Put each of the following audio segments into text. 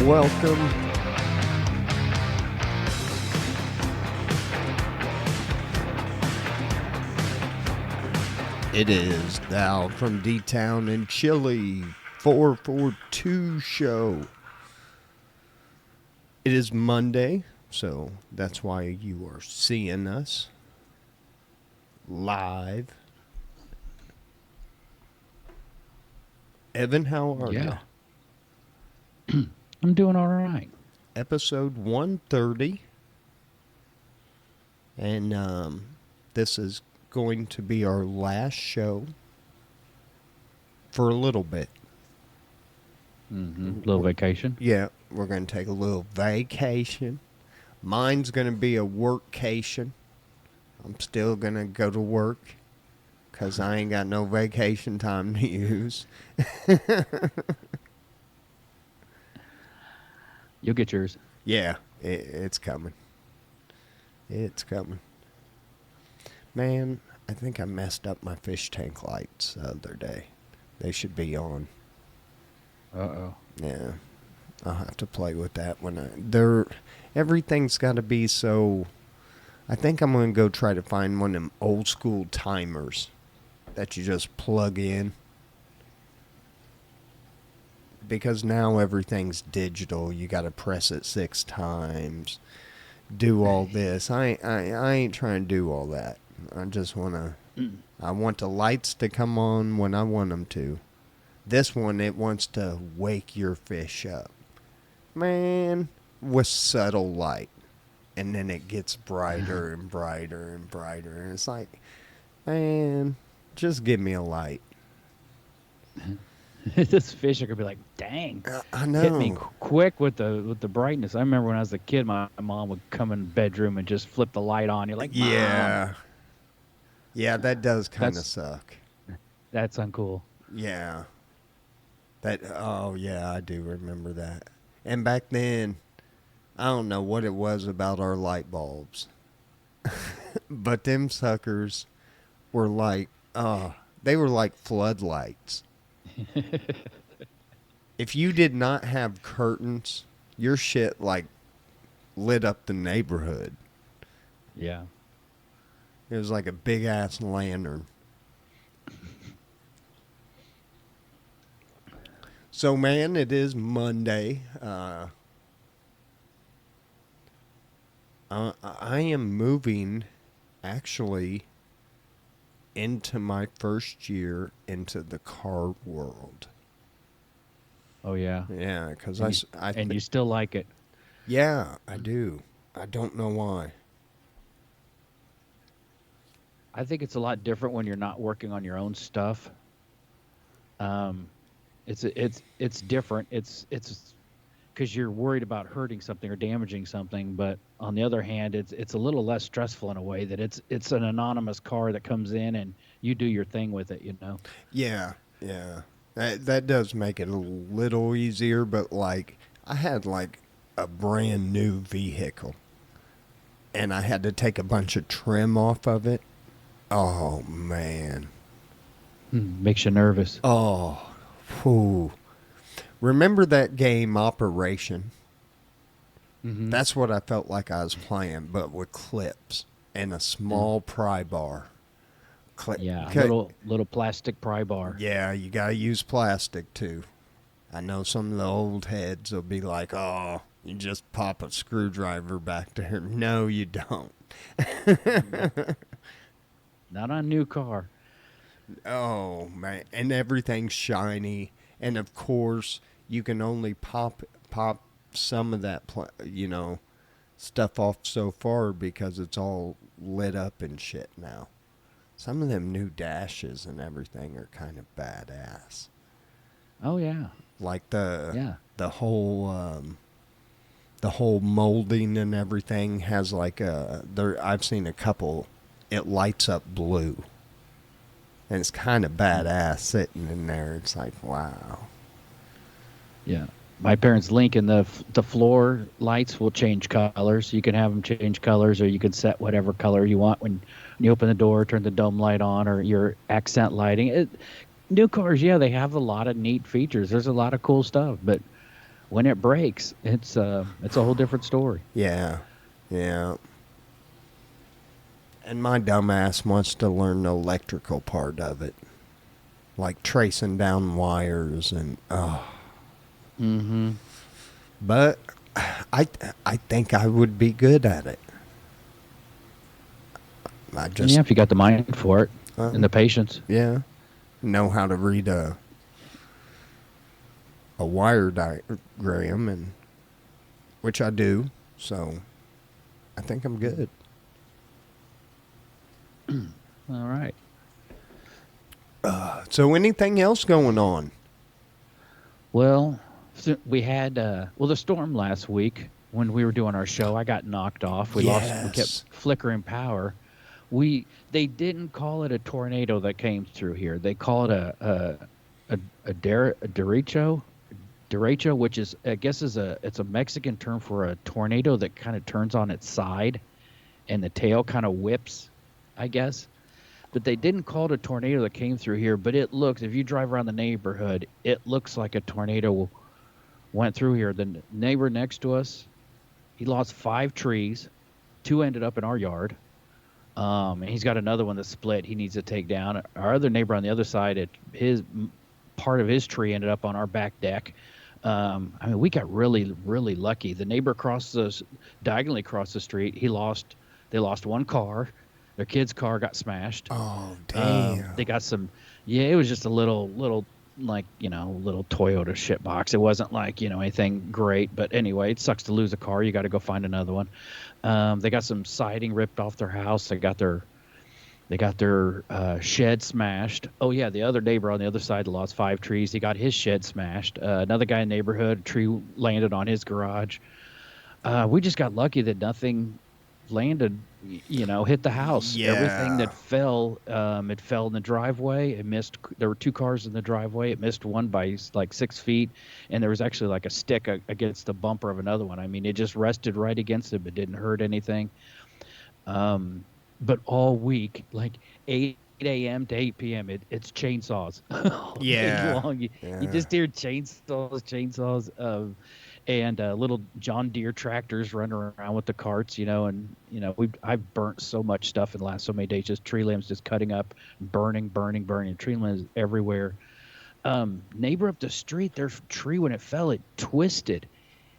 welcome. It is the AlfromDtown&Chili442 Show. It is Monday, so that's why you are seeing us live. Evan, how are you? I'm doing all right. Episode 130. And this is going to be our last show for a little bit. Little vacation. Yeah, we're going to take a little vacation. Mine's going to be a workcation. I'm still going to go to work because I ain't got no vacation time to use. You'll get yours. Yeah, it's coming. It's coming. Man, I think I messed up my fish tank lights the other day. They should be on. Uh-oh. Yeah, I'll have to play with that when everything's got to be so. I think I'm going to go try to find one of them old school timers that you just plug in. Because now everything's digital. You got to press it 6 times. Do all this. I ain't trying to do all that. I just want to. I want the lights to come on when I want them to. This one, it wants to wake your fish up. Man, with subtle light. And then it gets brighter and brighter and brighter. And it's like, man, just give me a light. This fish are gonna be like, dang. I know. Hit me quick with the brightness. I remember when I was a kid, my mom would come in the bedroom and just flip the light on. You're like, Mom. Yeah, that does kind of suck. That's uncool. Yeah. Oh yeah, I do remember that. And back then, I don't know what it was about our light bulbs. But them suckers were like, they were like floodlights. If you did not have curtains, your shit like lit up the neighborhood. Yeah. It was like a big ass lantern. So man, it is Monday. I am moving actually into my first year into the car world. Oh yeah. Yeah, because you still like it. Yeah, I do. I don't know why. I think it's a lot different when you're not working on your own stuff. It's different. It's because you're worried about hurting something or damaging something, but on the other hand, it's a little less stressful in a way that it's an anonymous car that comes in and you do your thing with it, you know. Yeah. That does make it a little easier, but like I had like a brand new vehicle and I had to take a bunch of trim off of it. Oh man. Makes you nervous. Oh. Whew. Remember that game Operation? Mm-hmm. That's what I felt like I was playing, but with clips and a small pry bar. Yeah, little plastic pry bar. Yeah, you gotta use plastic too. I know some of the old heads will be like, "Oh, you just pop a screwdriver back there." No, you don't. Not on a new car. Oh man, and everything's shiny, and of course you can only pop some of that, stuff off so far because it's all lit up and shit now. Some of them new dashes and everything are kind of badass. Oh yeah. Like the whole molding and everything has like I've seen a couple. It lights up blue, and it's kind of badass sitting in there. It's like wow. Yeah. My parents' link in the floor lights will change colors. You can have them change colors, or you can set whatever color you want when you open the door, turn the dome light on, or your accent lighting. New cars, yeah, they have a lot of neat features. There's a lot of cool stuff, but when it breaks, it's a whole different story. Yeah, yeah. And my dumbass wants to learn the electrical part of it, like tracing down wires and Mm-hmm. But I I think I would be good at it. I just Yeah, if you got the mind for it and uh, the patience. yeah, know how to read a wire diagram, and which I do. So I think I'm good. All right. So anything else going on? Well, we had the storm last week when we were doing our show. I got knocked off. We kept Yes. flickering power. They didn't call it a tornado that came through here. They call it a derecho, which is, I guess, it's a Mexican term for a tornado that kind of turns on its side and the tail kind of whips, I guess. But they didn't call it a tornado that came through here. But it looks, if you drive around the neighborhood, it looks like a tornado went through here. The neighbor next to us, he lost 5 trees. 2 ended up in our yard. And he's got another one that's split. He needs to take down. Our other neighbor on the other side, his part of his tree ended up on our back deck. I mean, we got really, really lucky. The neighbor diagonally across the street, they lost 1 car. Their kid's car got smashed. Oh damn. They got it was just a little like, little Toyota shit box. It wasn't like, anything great, but anyway, it sucks to lose a car. You got to go find another one. They got some siding ripped off their house. They got their shed smashed. Oh yeah, the other neighbor on the other side lost 5 trees. He got his shed smashed. Another guy in the neighborhood, a tree landed on his garage. We just got lucky that nothing landed, hit the house. Yeah. Everything that fell, it fell in the driveway. It missed. There were 2 cars in the driveway. It missed one by like 6 feet, and there was actually like a stick against the bumper of another one. I mean, it just rested right against it, but didn't hurt anything. But all week, like 8 a.m. to 8 p.m., it's chainsaws all day long. You just hear chainsaws, and little John Deere tractors running around with the carts, and I've burnt so much stuff in the last so many days, just tree limbs just cutting up, burning, tree limbs everywhere. Neighbor up the street, their tree, when it fell, it twisted.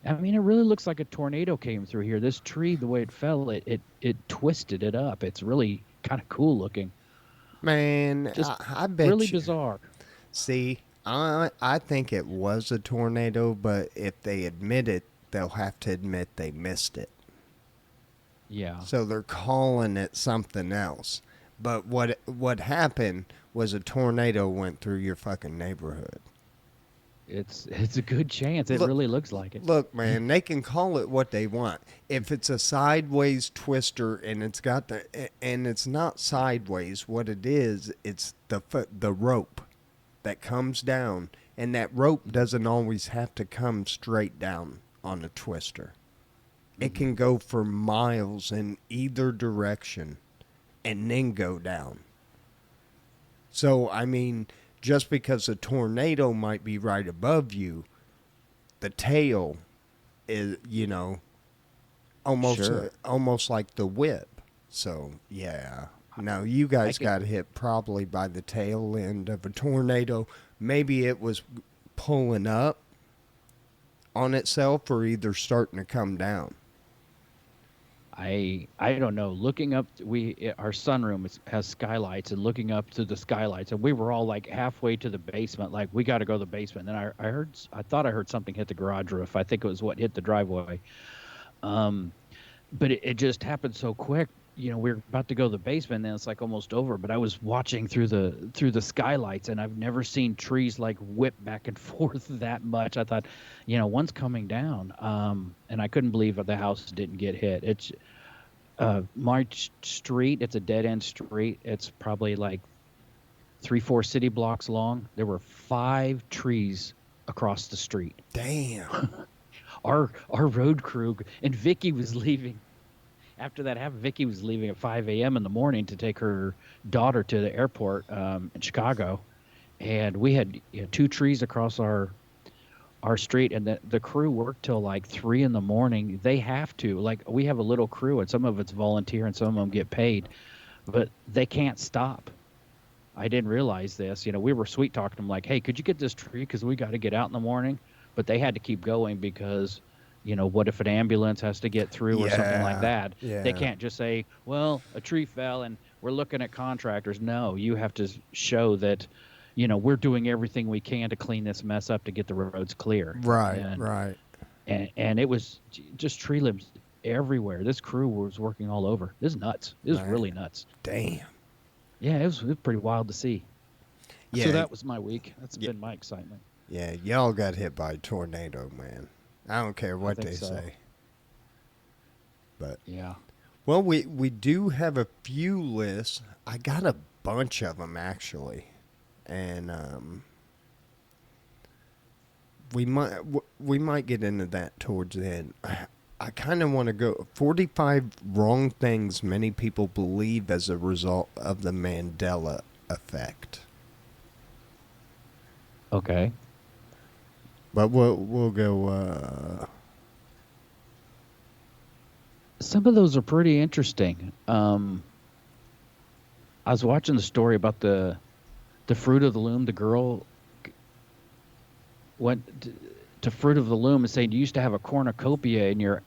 I mean, it really looks like a tornado came through here. This tree, the way it fell, it twisted it up. It's really kind of cool looking. Man, Just I bet really you. bizarre. See, I think it was a tornado, but if they admit it, they'll have to admit they missed it. Yeah. So they're calling it something else. But what happened was a tornado went through your fucking neighborhood. It's a good chance. It really looks like it. Look, man, they can call it what they want. If it's a sideways twister and it's not sideways, what it is, it's the rope that comes down, and that rope doesn't always have to come straight down on a twister. It can go for miles in either direction and then go down. So, I mean, just because a tornado might be right above you, the tail is, almost like the whip. So, yeah. Now, you guys got hit probably by the tail end of a tornado. Maybe it was pulling up on itself or either starting to come down. I don't know. Looking up, our sunroom has skylights, and looking up to the skylights, and we were all like halfway to the basement. Like, we got to go to the basement. And then I thought I heard something hit the garage roof. I think it was what hit the driveway. But it just happened so quick. We were about to go to the basement, and then it's like almost over. But I was watching through the skylights, and I've never seen trees like whip back and forth that much. I thought, one's coming down, and I couldn't believe that the house didn't get hit. It's my street. It's a dead end street. It's probably like 3-4 city blocks long. There were 5 trees across the street. Damn. Our road crew, and Vicky was leaving. After that happened, Vicky was leaving at 5 a.m. in the morning to take her daughter to the airport in Chicago, and we had 2 trees across our our street, and the crew work till like 3 in the morning. They have to, like, we have a little crew, and some of it's volunteer and some of them get paid, but they can't stop. I didn't realize this. We were sweet talking them like, hey, could you get this tree? Because we got to get out in the morning. But they had to keep going because, what if an ambulance has to get through or something like Yeah. that? They Yeah. can't just say, well, a tree fell and we're looking at contractors. No, you have to show that, we're doing everything we can to clean this mess up to get the roads clear. Right. And Right. and it was just tree limbs everywhere. This crew was working all over. It was nuts. It was Man. really nuts. Damn. Yeah, it was pretty wild to see. Yeah. So that was my week. That's Yeah. been my excitement. Yeah. Y'all got hit by a tornado, man. I don't care what think they so. say. But Yeah. well, we do have a few lists. I got a bunch of them actually, and we might get into that towards the end. I kind of want to go 45 wrong things many people believe as a result of the Mandela effect. Okay. But we'll go. Some of those are pretty interesting. I was watching the story about the Fruit of the Loom. The girl went to Fruit of the Loom and saying, you used to have a cornucopia in your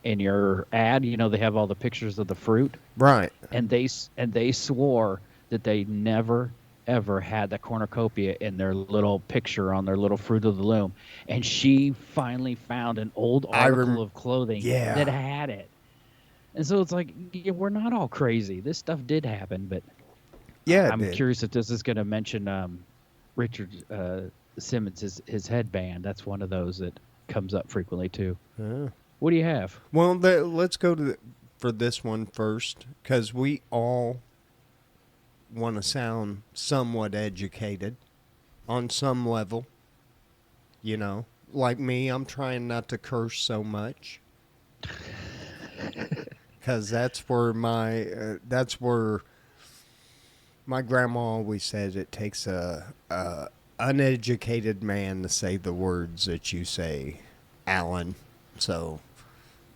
ad. They have all the pictures of the fruit. Right. And they swore that they never ever had the cornucopia in their little picture on their little Fruit of the Loom. And she finally found an old article of clothing that had it. And so it's like, yeah, we're not all crazy. This stuff did happen, but yeah, I'm curious if this is going to mention Richard Simmons, his headband. That's one of those that comes up frequently too. What do you have? Well, let's go for this one first, because we all want to sound somewhat educated on some level. Like me, I'm trying not to curse so much. Because that's where my grandma always said it takes a uneducated man to say the words that you say, Alan. So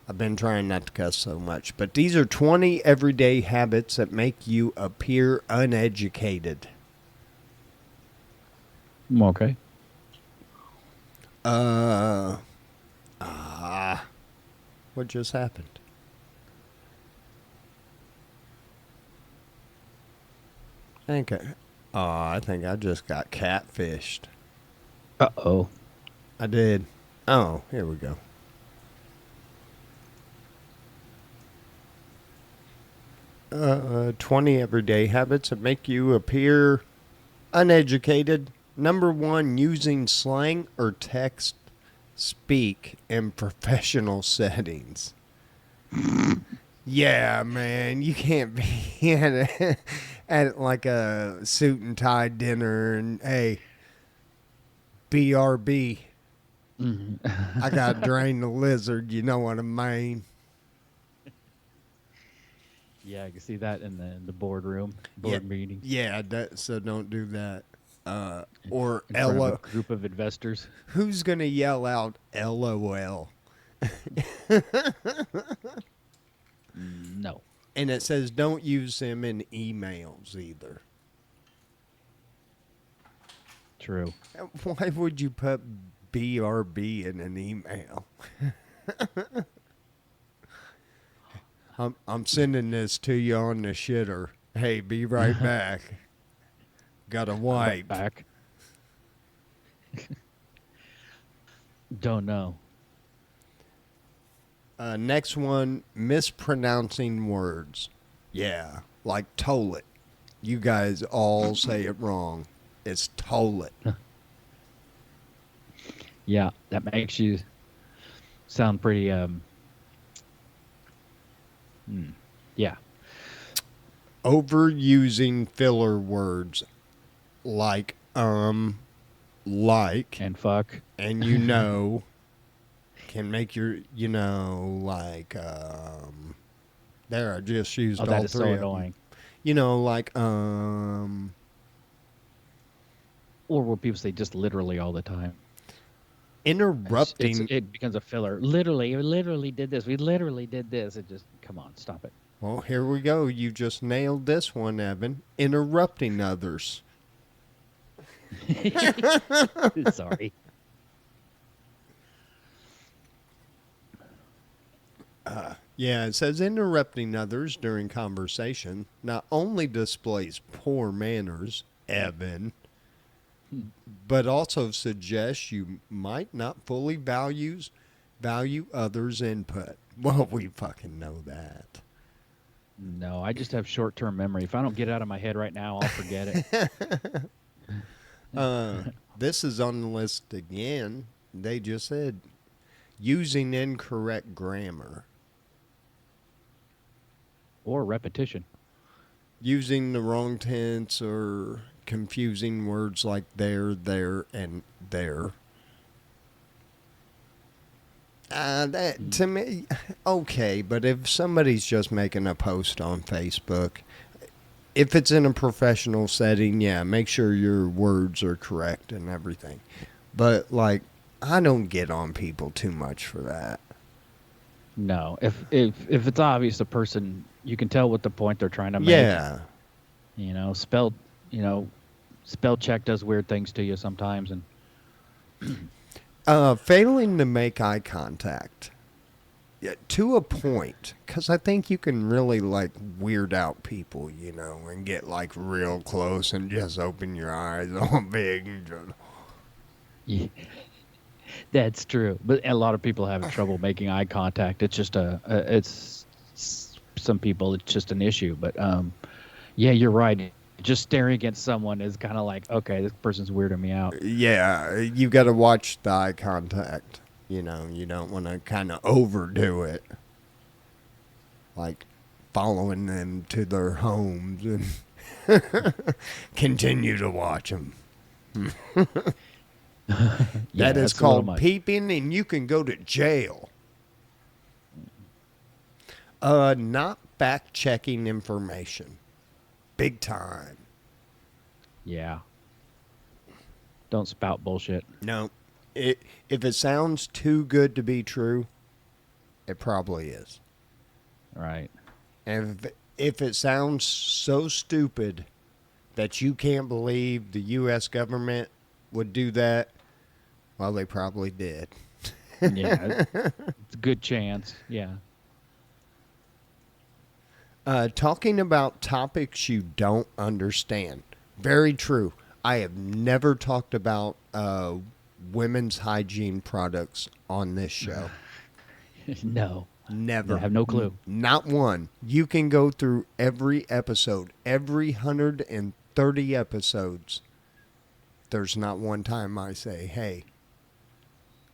I've been trying not to cuss so much. But these are 20 everyday habits that make you appear uneducated. Okay. What just happened? I think I just got catfished. Uh-oh. I did. Oh, here we go. Uh, 20 everyday habits that make you appear uneducated. Number 1, using slang or text speak in professional settings. Yeah, man, you can't be at like a suit and tie dinner and, hey, BRB. Mm-hmm. I got to drain the lizard, you know what I mean? Yeah, I can see that in the board meeting. Yeah, so don't do that. Or In front of LO. a group of investors. Who's going to yell out LOL? No. And it says don't use them in emails either. True. Why would you put BRB in an email? I'm sending this to you on the shitter. Hey, be right back. Got a wipe. Back. Don't know. Next one, mispronouncing words. Yeah, like toilet. You guys all say it wrong. It's toilet. Yeah, that makes you sound pretty, yeah. Overusing filler words like, like, And fuck. and can make your, like, there, I just used Oh, all that is three so of them. annoying. Like, Or where people say just literally all the time. Interrupting. It becomes a filler. Literally, we literally did this. We literally did this. It just come on, stop it. Well, here we go. You just nailed this one, Evan. Interrupting others. Sorry. Yeah, it says interrupting others during conversation not only displays poor manners, Evan, but also suggests you might not fully value others' input. Well, we fucking know that. No, I just have short-term memory. If I don't get it out of my head right now, I'll forget it. This is on the list again. They just said using incorrect grammar. Or repetition. Using the wrong tense or confusing words like there, and there. That to me, okay, but if somebody's just making a post on Facebook, if it's in a professional setting, yeah, make sure your words are correct and everything. But like, I don't get on people too much for that. No, if it's obvious, a person, you can tell what the point they're trying to make. Yeah. Spell check does weird things to you sometimes, and failing to make eye contact, yeah, to a point, because I think you can really like weird out people, and get like real close and just open your eyes all big and just... yeah, that's true. But a lot of people have trouble making eye contact. It's just it's some people it's just an issue. But yeah, you're right. Just staring at someone is kind of like, okay, this person's weirding me out. Yeah, you got to watch the eye contact. You don't want to kind of overdo it. Like following them to their homes and continue to watch them. Yeah, that is called peeping, and you can go to jail. Not fact-checking information. Big time. Yeah. Don't spout bullshit. No. If it sounds too good to be true, it probably is. Right. And if it sounds so stupid that you can't believe the U.S. government would do that, well, they probably did. Yeah. It's a good chance. Yeah. Talking about topics you don't understand. Very true. I have never talked about women's hygiene products on this show. No. Never. I have no clue. Not one. You can go through every episode, every 130 episodes. There's not one time I say, hey,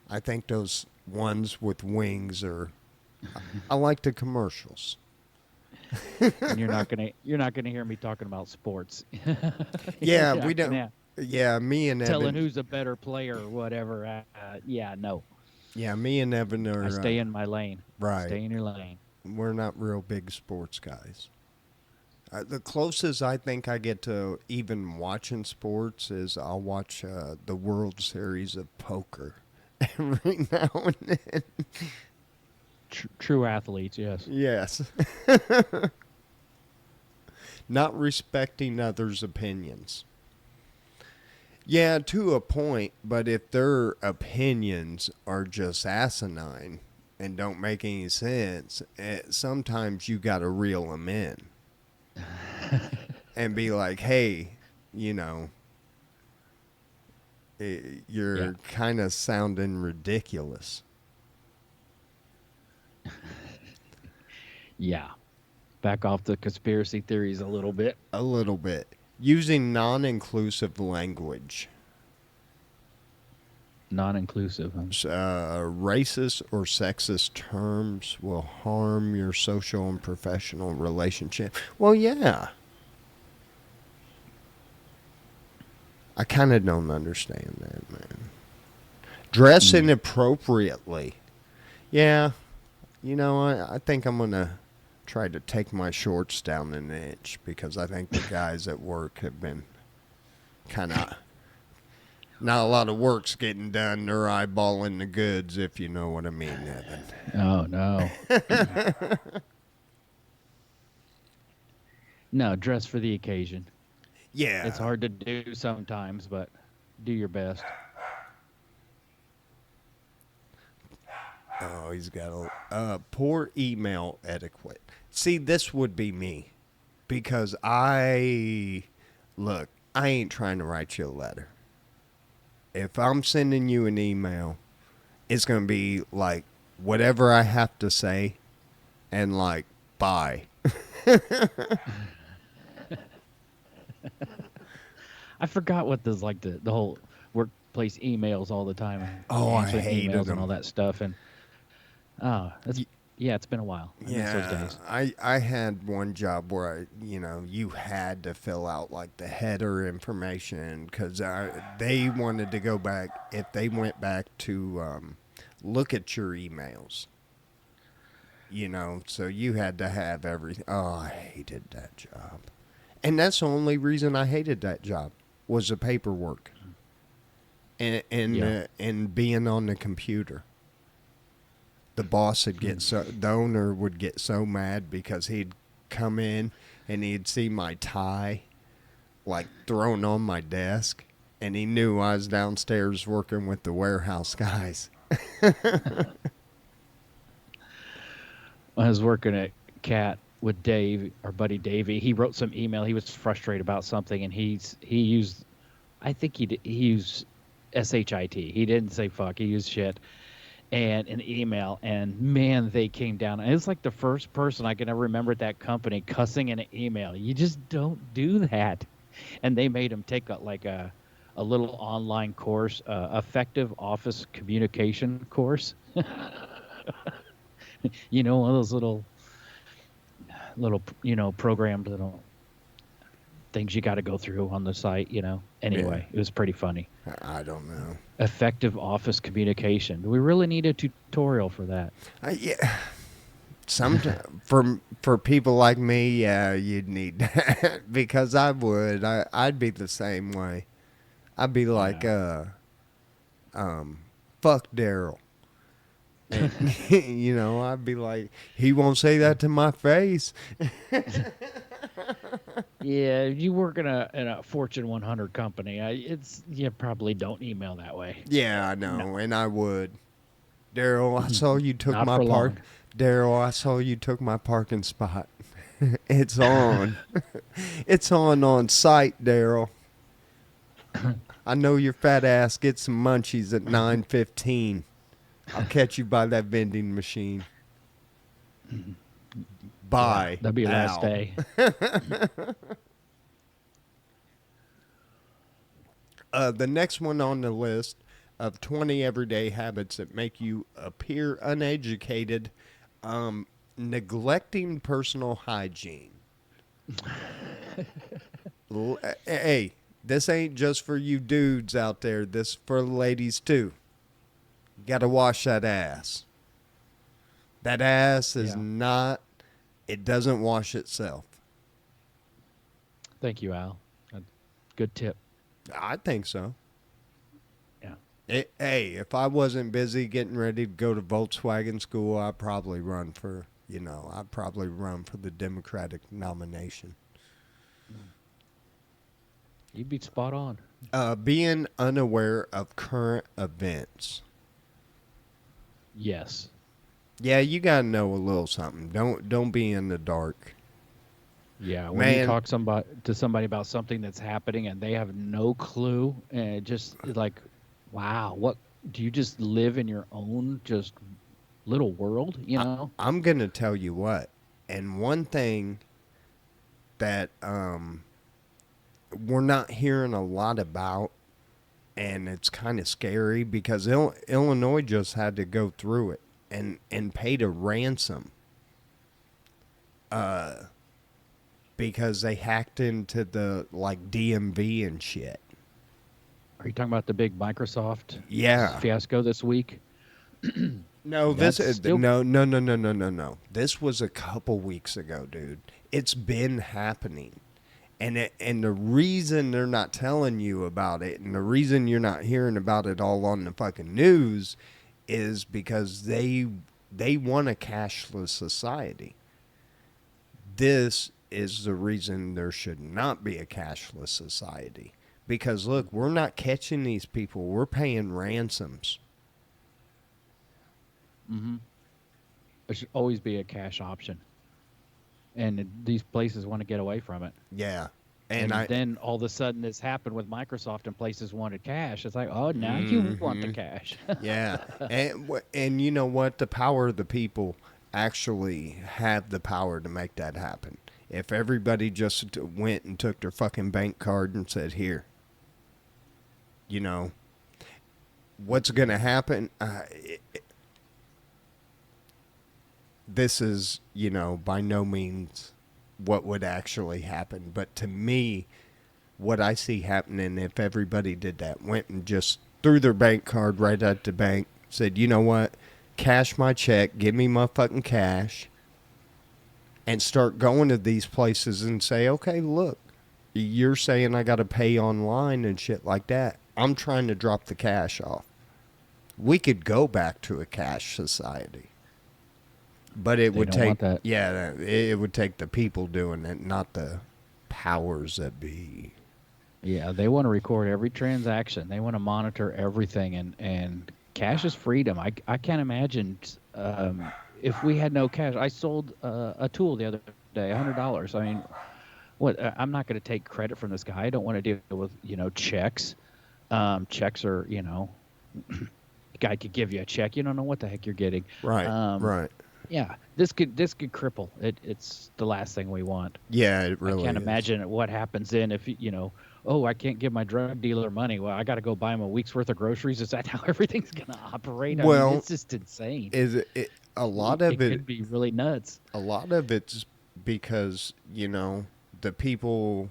I think those ones with wings are... I like the commercials. And you're not gonna hear me talking about sports. Yeah, we don't. Yeah, me and telling Evan, who's a better player or whatever. Yeah, no. Yeah, me and Evan are. I stay in my lane. Right. Stay in your lane. We're not real big sports guys. The closest I think I get to even watching sports is I'll watch the World Series of Poker every now and then. True athletes, yes. Yes. Not respecting others' opinions. Yeah, to a point, but if their opinions are just asinine and don't make any sense, sometimes you got to reel them in and be like, hey, you're kind of sounding ridiculous. Yeah. Back off the conspiracy theories a little bit. A little bit. Using non-inclusive language. Non-inclusive. Racist or sexist terms will harm your social and professional relationship. Well, yeah. I kind of don't understand that, man. Dress inappropriately. Yeah. I think I'm going to try to take my shorts down an inch because I think the guys at work have been kind of Not a lot of work's getting done. They're eyeballing the goods, if you know what I mean, Evan. Oh no. No, dress for the occasion. Yeah. It's hard to do sometimes, but do your best. Oh, he's got a poor email etiquette. See, this would be me. Because look, I ain't trying to write you a letter. If I'm sending you an email, it's going to be like whatever I have to say and like, bye. I forgot what this like the whole workplace emails all the time. Oh, I Answering hated emails them. and all that stuff. And yeah, it's been a while. I miss those days. I had one job where you had to fill out like the header information because they wanted to go back if they went back to look at your emails. So you had to have everything. Oh, I hated that job, and that's the only reason I hated that job was the paperwork and being on the computer. The boss would the owner would get so mad because he'd come in and he'd see my tie like thrown on my desk and he knew I was downstairs working with the warehouse guys. I was working at Cat with Dave, our buddy Davey. He wrote some email. He was frustrated about something, and he used, I think he used shit. He didn't say fuck. He used shit. And an email, and man, they came down. And it's like the first person I can ever remember at that company cussing in an email. You just don't do that. And they made him take a little online course, effective office communication course. One of those little programmed little things you got to go through on the site. Anyway, It was pretty funny. I don't know. Effective office communication. Do we really need a tutorial for that? Yeah. For people like me, yeah, you'd need that because I would. I'd be the same way. I'd be like, fuck Daryl. And, I'd be like, he won't say that to my face. Yeah, you work in a Fortune 100 company. You probably don't email that way. Yeah, I know, no. And I would. Daryl, I saw you took Not my for park. long. Daryl, I saw you took my parking spot. It's on. It's on site, Daryl. I know your fat ass gets some munchies at 9:15. I'll catch you by that vending machine. Bye. Yeah, that'll be your last day. The next one on the list of 20 everyday habits that make you appear uneducated, neglecting personal hygiene. Hey, this ain't just for you dudes out there. This is for the ladies too. You got to wash that ass. That ass is not, it doesn't wash itself. Thank you, Al. Good tip. I think so. Yeah. Hey, if I wasn't busy getting ready to go to Volkswagen school, I'd probably run for the Democratic nomination. You'd be spot on. Being unaware of current events. Yes. Yeah, you gotta know a little something. Don't be in the dark. Yeah, when you talk to somebody about something that's happening and they have no clue, and just like, wow, what do you just live in your own just little world? I'm gonna tell you what, and one thing that we're not hearing a lot about, and it's kind of scary because Illinois just had to go through it and paid a ransom. Because they hacked into the DMV and shit. Are you talking about the big Microsoft fiasco this week? No, no. This was a couple weeks ago, dude. It's been happening. And the reason they're not telling you about it, and the reason you're not hearing about it all on the fucking news, is because they want a cashless society. This is the reason there should not be a cashless society. Because look, we're not catching these people. We're paying ransoms. Mm-hmm. There should always be a cash option. And these places want to get away from it. Yeah. And then all of a sudden this happened with Microsoft and places wanted cash. It's like, oh, now you want the cash. Yeah. And you know what? The power of the people actually have the power to make that happen. If everybody just went and took their fucking bank card and said, here, you know, what's going to happen? This is, you know, by no means what would actually happen. But to me, what I see happening, if everybody did that, went and just threw their bank card right at the bank, said, you know what, cash my check, give me my fucking cash, and start going to these places and say, okay, look, you're saying I got to pay online and shit like that. I'm trying to drop the cash off. We could go back to a cash society. But it would take, yeah, it would take the people doing it, not the powers that be. Yeah, they want to record every transaction. They want to monitor everything, and cash is freedom. I can't imagine if we had no cash. I sold a tool the other day, $100. I mean, what? I'm not going to take credit from this guy. I don't want to deal with, you know, checks. Checks are, you know, the guy could give you a check. You don't know what the heck you're getting. Right. Right. Yeah, this could cripple. It's the last thing we want. Yeah, it really. I can't imagine what happens then if, you know, oh, I can't give my drug dealer money. Well, I got to go buy him a week's worth of groceries. Is that how everything's going to operate? I mean, it's just insane. A lot of it could be really nuts. A lot of it's because, you know, the people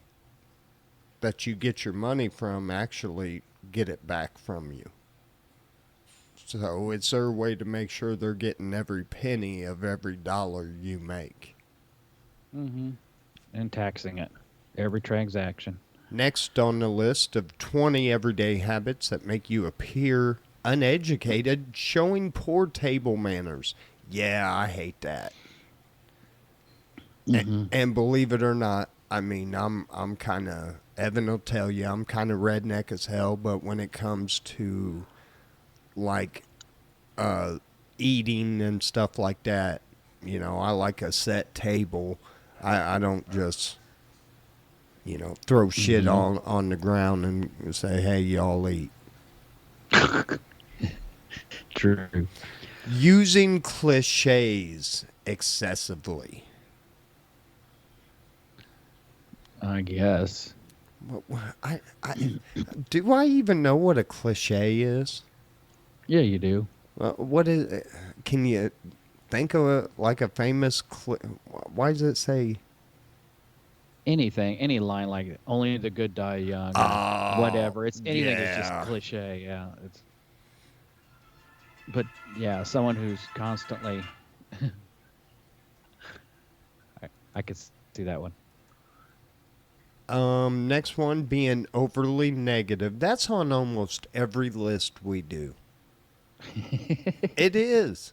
that you get your money from actually get it back from you. So it's their way to make sure they're getting every penny of every dollar you make. Mm-hmm. And taxing it. Every transaction. Next on the list of 20 everyday habits that make you appear uneducated, showing poor table manners. Yeah, I hate that. Mm-hmm. And believe it or not, I mean, I'm kind of, Evan will tell you, I'm kind of redneck as hell, but when it comes to like eating and stuff like that, you know, I like a set table. I don't just, you know, throw shit on the ground and say, hey, y'all eat. True. Using cliches excessively. I guess. Do I even know what a cliche is? Yeah, you do. What is it? Can you think of like a famous why does it say anything, any line like only the good die young, whatever. It's anything is just cliche. Yeah, it's. But yeah, someone who's constantly. I could see that one. Next one, being overly negative. That's on almost every list we do. It is.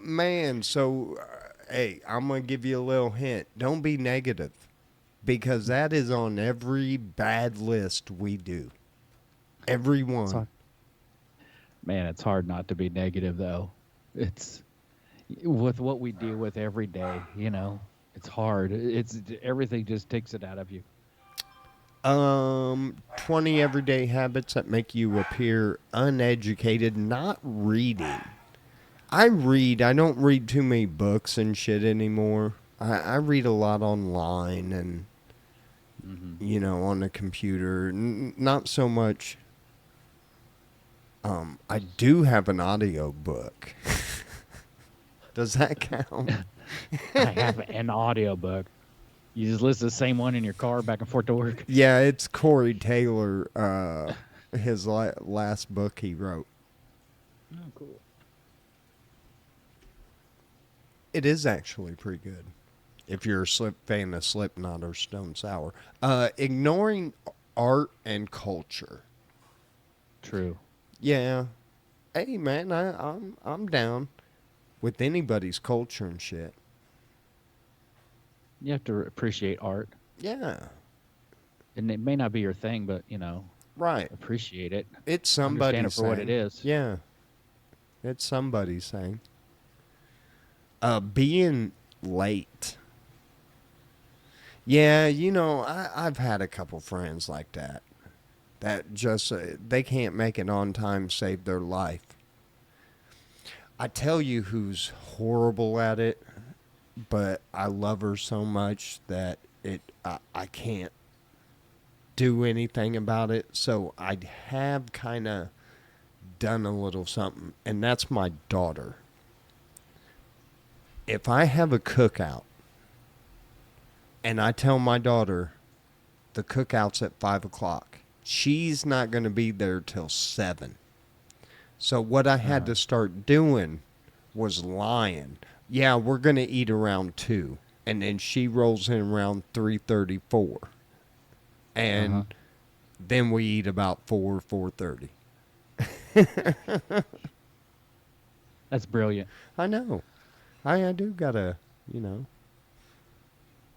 Man, so, hey, I'm going to give you a little hint. Don't be negative. Because that is on every bad list we do. Every one. Man, it's hard not to be negative, though. It's with what we deal with every day, you know. It's hard. It's everything just takes it out of you. 20 everyday habits that make you appear uneducated, not reading. I read. I don't read too many books and shit anymore. I read a lot online and, you know, on the computer. Not so much. I do have an audio book. Does that count? I have an audio book. You just listen to the same one in your car back and forth to work? Yeah, it's Corey Taylor, his last book he wrote. Oh, cool. It is actually pretty good. If you're a fan of Slipknot or Stone Sour. Ignoring art and culture. True. Yeah. Hey man, I'm down with anybody's culture and shit. You have to appreciate art, Yeah. and it may not be your thing, but Right. appreciate it, It's understand it somebody's for what it thing. is. Yeah. It's somebody's thing. Being late. Yeah, I've had a couple friends like that. That just, they can't make it on time, save their life. I tell you who's horrible at it, but I love her so much that I can't do anything about it. So I have kind of done a little something, and that's my daughter. If I have a cookout and I tell my daughter the cookout's at 5 o'clock, she's not going to be there till 7. So what I had to start doing was lying. Yeah, we're going to eat around 2. And then she rolls in around 3:34. And then we eat about 4:30. That's brilliant. I know. I do got a,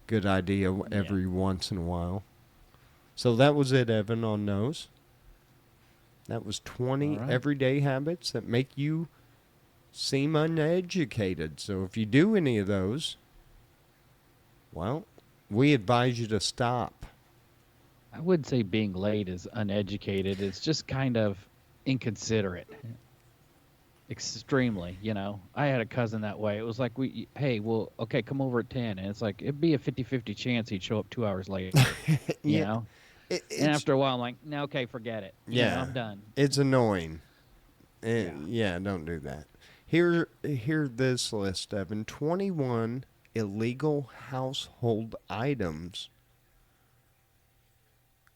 good idea every once in a while. So that was it, Evan, on those. That was 20 everyday habits that make you seem uneducated. So if you do any of those, well, we advise you to stop. I wouldn't say being late is uneducated. It's just kind of inconsiderate. Extremely, I had a cousin that way. It was like, hey, well, okay, come over at 10. And it's like, it'd be a 50-50 chance he'd show up 2 hours later, you know? And after a while, I'm like, no, okay, forget it. I'm done. It's annoying. Yeah, don't do that. Here this list, Evan. 21 illegal household items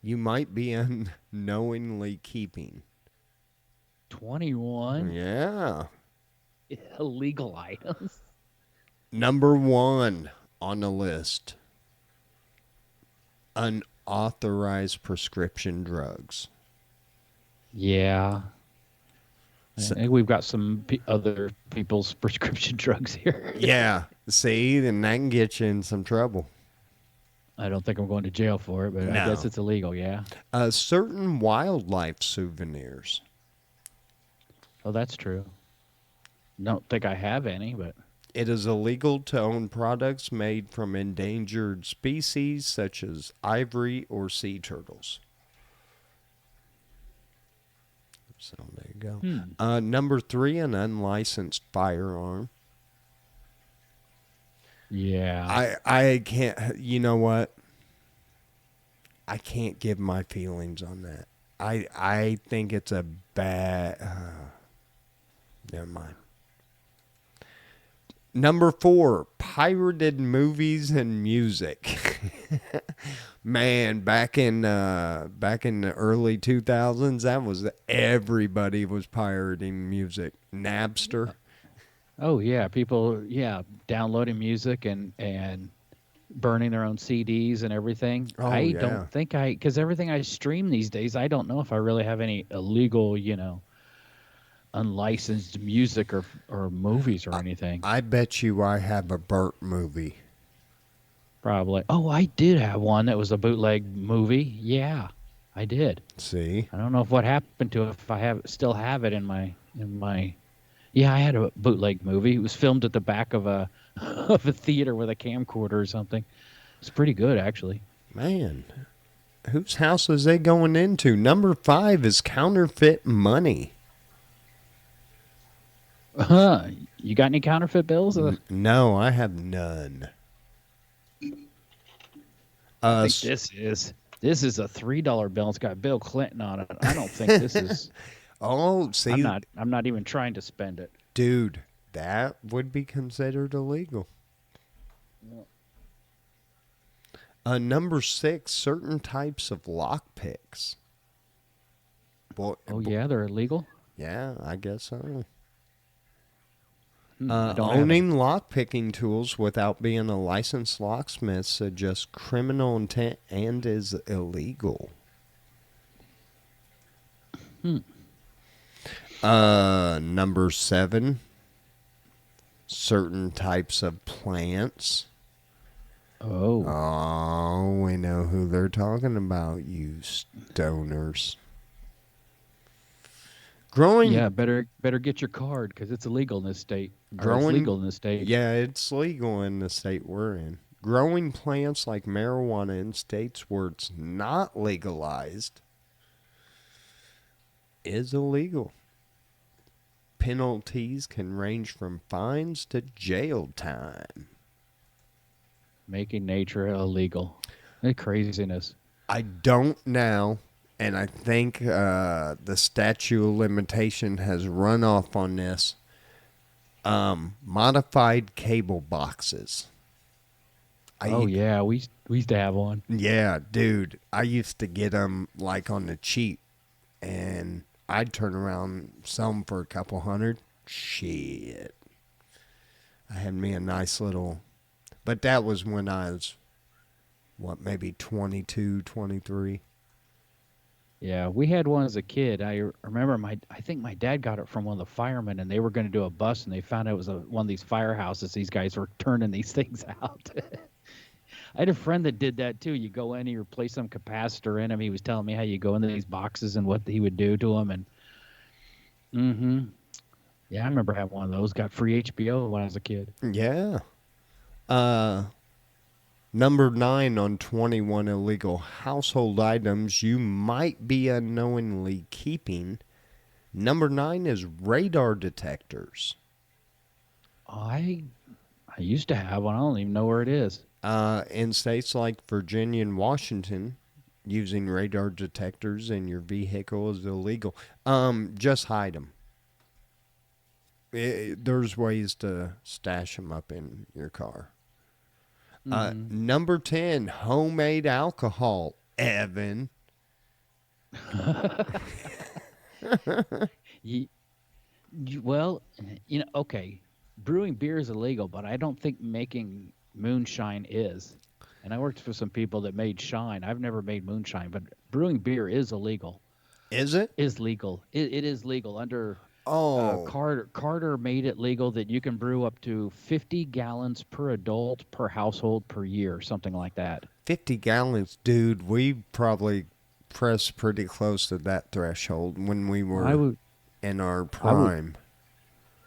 you might be unknowingly keeping. 21? Yeah. Illegal items? Number 1 on the list. Unauthorized prescription drugs. Yeah. I think we've got some other people's prescription drugs here. Yeah. See, then that can get you in some trouble. I don't think I'm going to jail for it, but I guess it's illegal, yeah. Certain wildlife souvenirs. Oh, that's true. Don't think I have any, but... It is illegal to own products made from endangered species such as ivory or sea turtles. So there you go. Number 3, an unlicensed firearm. Yeah. I can't, you know what? I can't give my feelings on that. I think it's a bad... never mind. Number 4, pirated movies and music. Man, back in the early 2000s, that was everybody was pirating music. Napster. Oh yeah, people downloading music and burning their own CDs and everything. Oh, I yeah. don't think because everything I stream these days, I don't know if I really have any illegal, unlicensed music or movies or anything. I bet you I have a burnt movie. Probably. Oh, I did have one that was a bootleg movie. Yeah, I did. See? I don't know what happened to it. If I still have it in my. Yeah, I had a bootleg movie. It was filmed at the back of a of a theater with a camcorder or something. It's pretty good, actually. Man, whose house is they going into? Number 5 is counterfeit money. You got any counterfeit bills? No, I have none. I think this is a $3 bill. It's got Bill Clinton on it. I don't think this is. Oh, see, I'm not even trying to spend it, dude. That would be considered illegal. Number 6, certain types of lockpicks. Yeah, they're illegal. Yeah, I guess so. I don't have any. Owning lock-picking tools without being a licensed locksmith suggests criminal intent and is illegal. Number 7, certain types of plants. Oh, we know who they're talking about, you stoners. Yeah, better get your card because it's illegal in this state. It's legal in this state. Yeah, it's legal in the state we're in. Growing plants like marijuana in states where it's not legalized is illegal. Penalties can range from fines to jail time. Making nature illegal. The craziness. I don't now, and I think the statute of limitation has run off on this. Modified cable boxes. Yeah, we used to have one. Yeah, dude. I used to get them like on the cheap, and I'd turn around some for a couple hundred. Shit. I had me a nice little, but that was when I was, maybe 22, 23. Yeah, we had one as a kid. I remember I think my dad got it from one of the firemen, and they were going to do a bust, and they found out it was one of these firehouses. These guys were turning these things out. I had a friend that did that too. You go in, you replace some capacitor in them. He was telling me how you go into these boxes and what he would do to them. And yeah, I remember having one of those. Got free HBO when I was a kid. Yeah. Number 9 on 21 illegal household items you might be unknowingly keeping. Number 9 is radar detectors. I used to have one. I don't even know where it is. In states like Virginia and Washington, using radar detectors in your vehicle is illegal. Just hide them. There's ways to stash them up in your car. Number 10, homemade alcohol. Evan. Well, okay, brewing beer is illegal, but I don't think making moonshine is. And I worked for some people that made shine. I've never made moonshine, but brewing beer is illegal. Is it? Is legal. It is legal under. Oh. Carter made it legal that you can brew up to 50 gallons per adult per household per year, something like that. 50 gallons, dude. We probably pressed pretty close to that threshold when we were in our prime.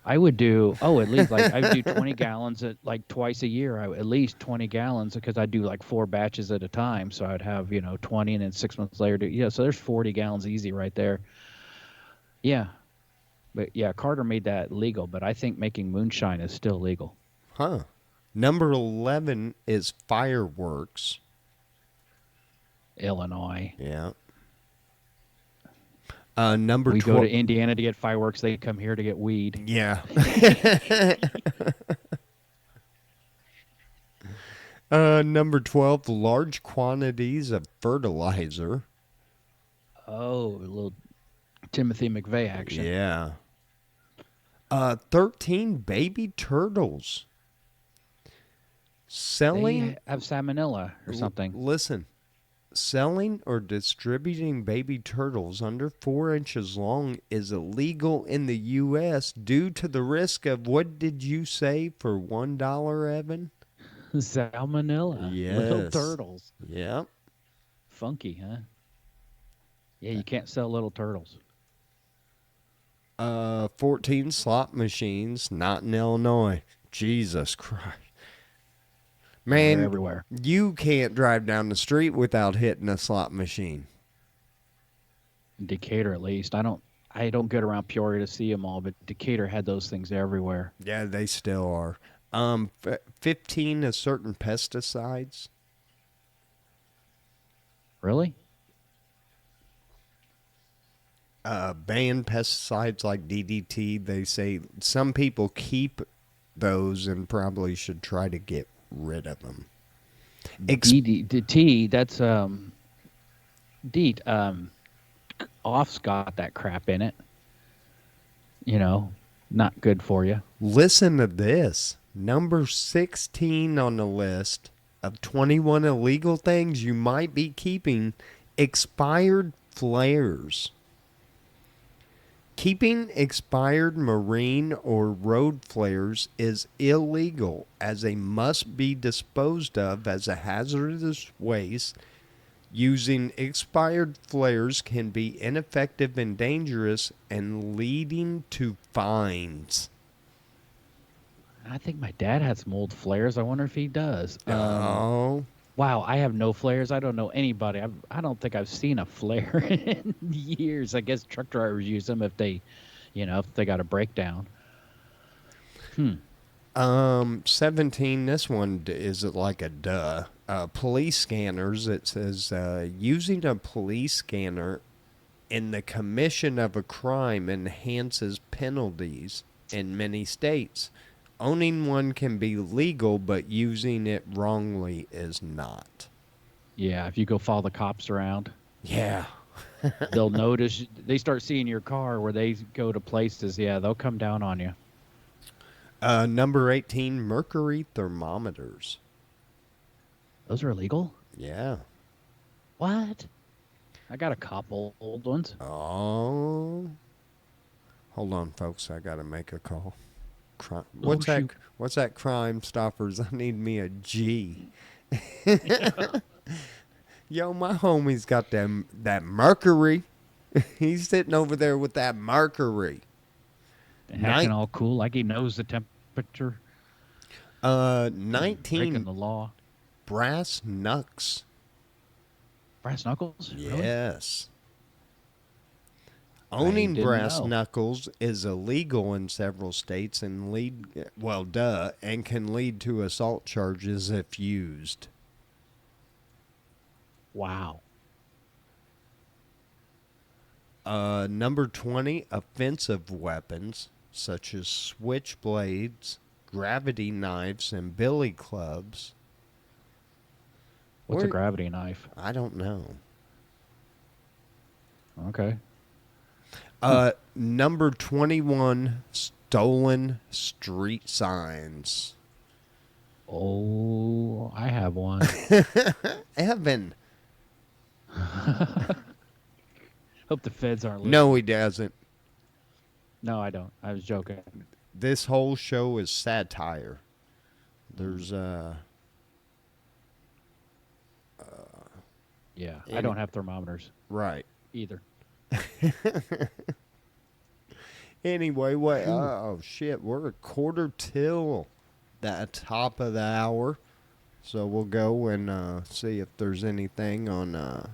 I would do, at least like I would do 20 gallons at like twice a year. At least 20 gallons because I do like 4 batches at a time. So I'd have, 20 and then 6 months later. So there's 40 gallons easy right there. Yeah. But yeah, Carter made that legal, but I think making moonshine is still legal. Huh. Number 11 is fireworks. Illinois. Yeah. Number 12. We go to Indiana to get fireworks. They come here to get weed. Yeah. Number 12, large quantities of fertilizer. Oh, a little Timothy McVeigh action. Yeah. 13, baby turtles. Selling. They have salmonella or something. Listen. Selling or distributing baby turtles under 4 inches long is illegal in the U.S. due to the risk of, what did you say for $1, Evan? Salmonella. Yes. Little turtles. Yep. Funky, huh? Yeah, you can't sell little turtles. 14, slot machines, not in Illinois. Jesus Christ. Man, they're everywhere. You can't drive down the street without hitting a slot machine. In Decatur, at least. I don't get around Peoria to see them all, but Decatur had those things everywhere. Yeah, they still are. 15 is certain pesticides. Really? Ban pesticides like DDT. They say some people keep those and probably should try to get rid of them. DDT, that's DEET. Off's got that crap in it. Not good for you. Listen to this. Number 16 on the list of 21 illegal things you might be keeping: expired flares. Keeping expired marine or road flares is illegal, as they must be disposed of as a hazardous waste. Using expired flares can be ineffective and dangerous, and leading to fines. I think my dad had some old flares. I wonder if he does. Oh, Wow, I have no flares. I don't know anybody. I don't think I've seen a flare in years. I guess truck drivers use them if they, if they got a breakdown. 17. This one is like a duh. Police scanners. It says using a police scanner in the commission of a crime enhances penalties in many states. Owning one can be legal, but using it wrongly is not. Yeah, if you go follow the cops around, Yeah. they'll notice. They start seeing your car where they go to places. Yeah, they'll come down on you. Number 18, mercury thermometers. Those are illegal? Yeah. What? I got a couple old ones. Oh. Hold on, folks. I got to make a call. Oh, shoot. What's that, Crime Stoppers? I need me a G. Yo, my homie's got that mercury. He's sitting over there with that mercury. Acting all cool, like he knows the temperature. 19. Breaking the law. Brass knucks. Brass knuckles? Yes. Really? Owning brass knuckles is illegal in several states and and can lead to assault charges if used. Wow. Number 20, offensive weapons such as switchblades, gravity knives, and billy clubs. What's a gravity knife? I don't know. Okay. Number 21, stolen street signs. Oh, I have one. Evan. Hope the feds aren't listening. No, he doesn't. No, I don't. I was joking. This whole show is satire. There's yeah, I don't have thermometers. Right. Either. Anyway, what? Oh shit, we're a quarter till the top of the hour, so we'll go and see if there's anything on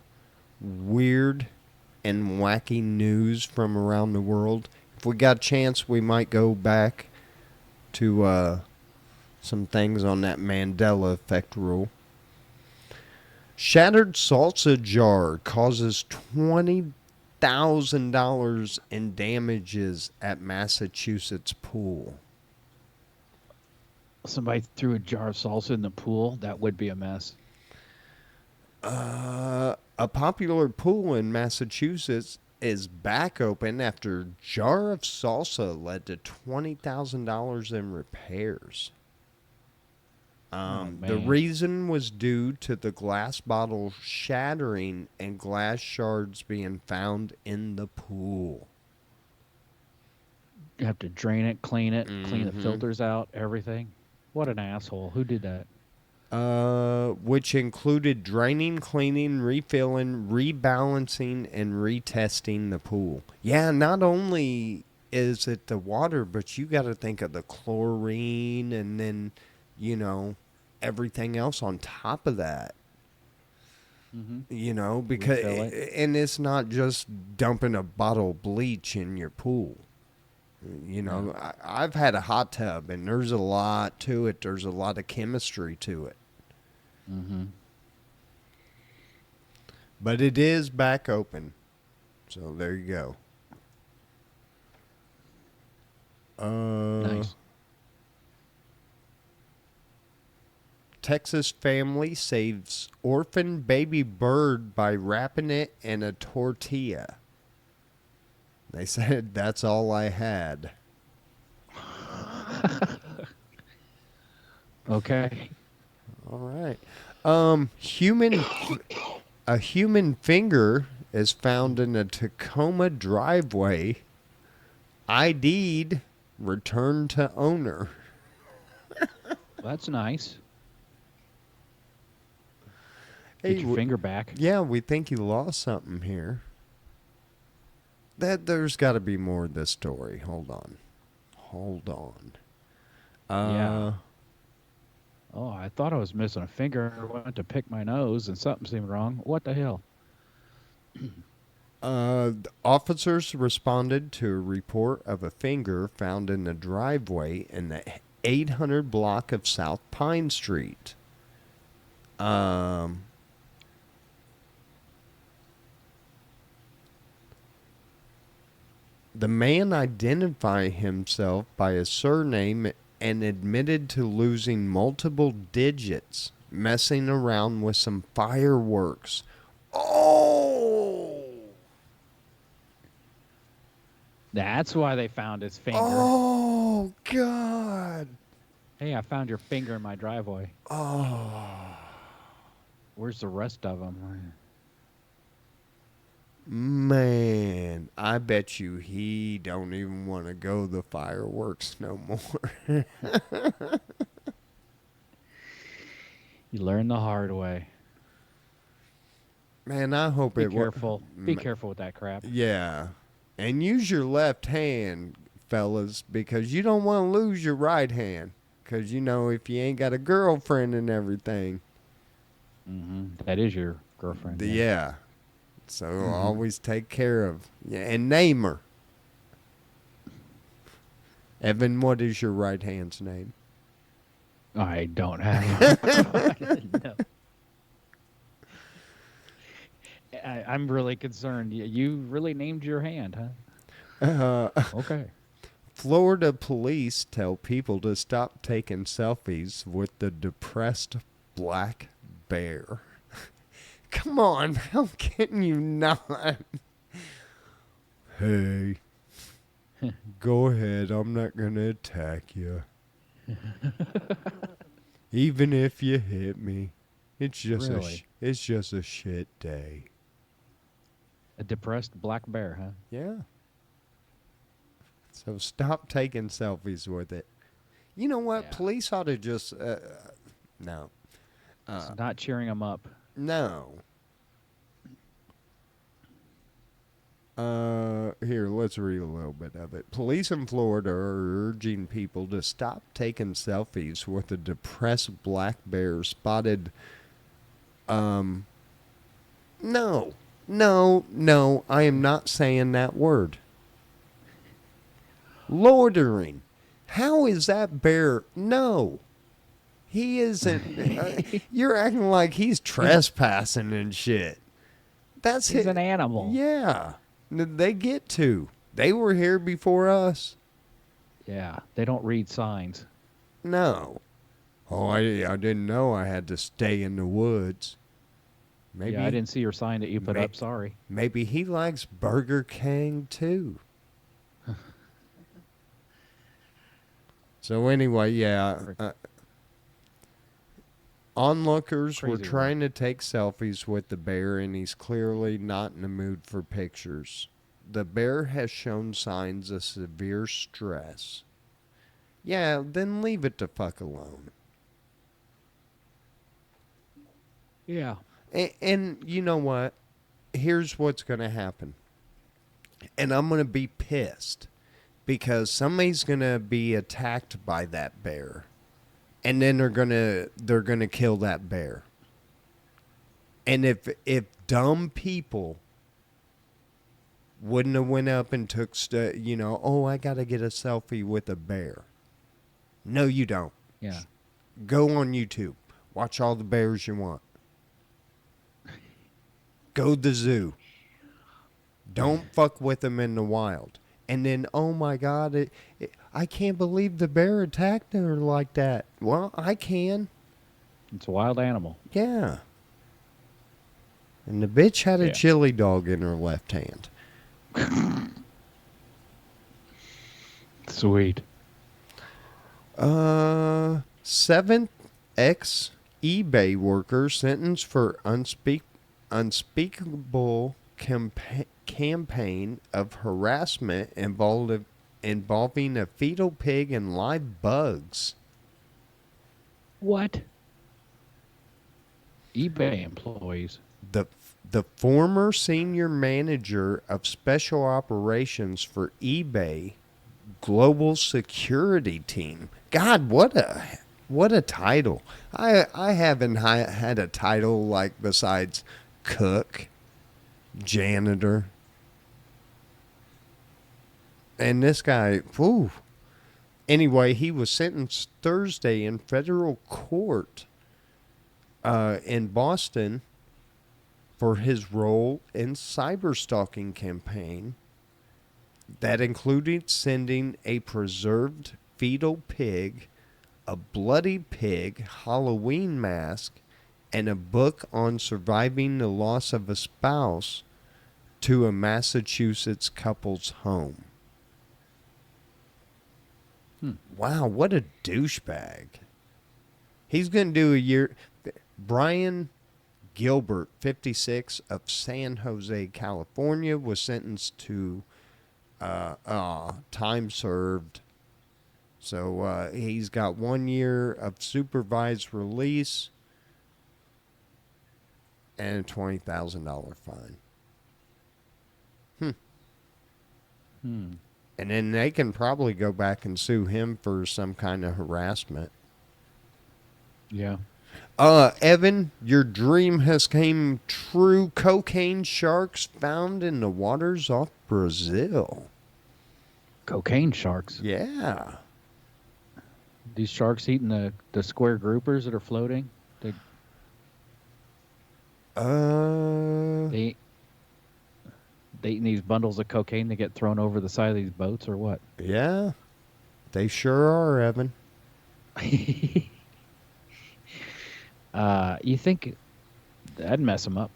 weird and wacky news from around the world. If we got a chance, we might go back to some things on that Mandela effect rule. Shattered salsa jar causes $20,000 in damages at Massachusetts pool. Somebody threw a jar of salsa in the pool. That would be a mess. A popular pool in Massachusetts is back open after jar of salsa led to $20,000 in repairs. The reason was due to the glass bottle shattering and glass shards being found in the pool. You have to drain it, clean the filters out, everything. What an asshole. Who did that? Which included draining, cleaning, refilling, rebalancing, and retesting the pool. Yeah, not only is it the water, but you got to think of the chlorine and then, everything else on top of that. Because and it's not just dumping a bottle of bleach in your pool. I've had a hot tub, and there's a lot to it. There's a lot of chemistry to it. But it is back open. So there you go. Nice. Texas family saves orphan baby bird by wrapping it in a tortilla. They said, that's all I had. Okay. All right. Human a human finger is found in a Tacoma driveway. ID'd, returned to owner. That's nice. Hey, Get your finger back. yeah, we think you lost something here. There's got to be more to this story. Hold on. Yeah. Oh, I thought I was missing a finger. I went to pick my nose and something seemed wrong. What the hell? Officers responded to a report of a finger found in a driveway in the 800 block of South Pine Street. The man identified himself by a surname and admitted to losing multiple digits, messing around with some fireworks. Oh! That's why they found his finger. Oh, God. Hey, I found your finger in my driveway. Oh. Where's the rest of them? Man, I bet you he don't even want to go the fireworks no more. You learn the hard way. Man, I hope Be it careful. Be careful with that crap. Yeah. And use your left hand, fellas, because you don't want to lose your right hand. Because, you know, if you ain't got a girlfriend and everything. Mm-hmm. That is your girlfriend. Yeah. So always take care of. Yeah, and name her. Evan, what is your right hand's name? I don't have. No. I'm really concerned. You really named your hand, huh? Okay. Florida police tell people to stop taking selfies with the depressed black bear. Come on, how can you not? Hey, go ahead. I'm not going to attack you. Even if you hit me. It's just Really? it's just a shit day. A depressed black bear, huh? Yeah. So stop taking selfies with it. You know what? Yeah. Police ought to just no. It's not cheering them up. No. Here, let's read a little bit of it. Police in Florida are urging people to stop taking selfies with a depressed black bear spotted. No, I am not saying that word. Loitering. How is that bear? No. He isn't. You're acting like he's trespassing and shit. He's an animal. Yeah. They get to. They were here before us. Yeah. They don't read signs. No. Oh, I didn't know I had to stay in the woods. Maybe Yeah, I didn't see your sign that you put up. Sorry. Maybe he likes Burger King too. So anyway, yeah. Onlookers were trying to take selfies with the bear, and he's clearly not in the mood for pictures. The bear has shown signs of severe stress. Yeah, then leave it the fuck alone. Yeah. And you know what? Here's what's going to happen. And I'm going to be pissed because somebody's going to be attacked by that bear. And then they're gonna kill that bear. And if dumb people wouldn't have went up and took I gotta get a selfie with a bear. No, you don't. Yeah. Go on YouTube. Watch all the bears you want. Go to the zoo. Don't fuck with them in the wild. And then, oh my God, I can't believe the bear attacked her like that. Well, I can. It's a wild animal. Yeah. And the bitch had a chili dog in her left hand. Sweet. Seventh ex eBay worker sentenced for unspeakable campaign of harassment involving a fetal pig and live bugs. What? eBay employees. The the former senior manager of special operations for eBay global security team. God, what a title. I haven't had a title like besides cook, janitor. And this guy, whew. Anyway, he was sentenced Thursday in federal court in Boston for his role in cyberstalking campaign that included sending a preserved fetal pig, a bloody pig Halloween mask, and a book on surviving the loss of a spouse to a Massachusetts couple's home. Wow, what a douchebag. He's going to do a year. Brian Gilbert, 56, of San Jose, California, was sentenced to time served. So he's got 1 year of supervised release and a $20,000 fine. And then they can probably go back and sue him for some kind of harassment. Yeah. Evan, your dream has came true. Cocaine sharks found in the waters off Brazil. Cocaine sharks. Yeah. These sharks eating the square groupers that are floating. They eating these bundles of cocaine that get thrown over the side of these boats, or what? Yeah. They sure are, Evan. You think that'd mess them up?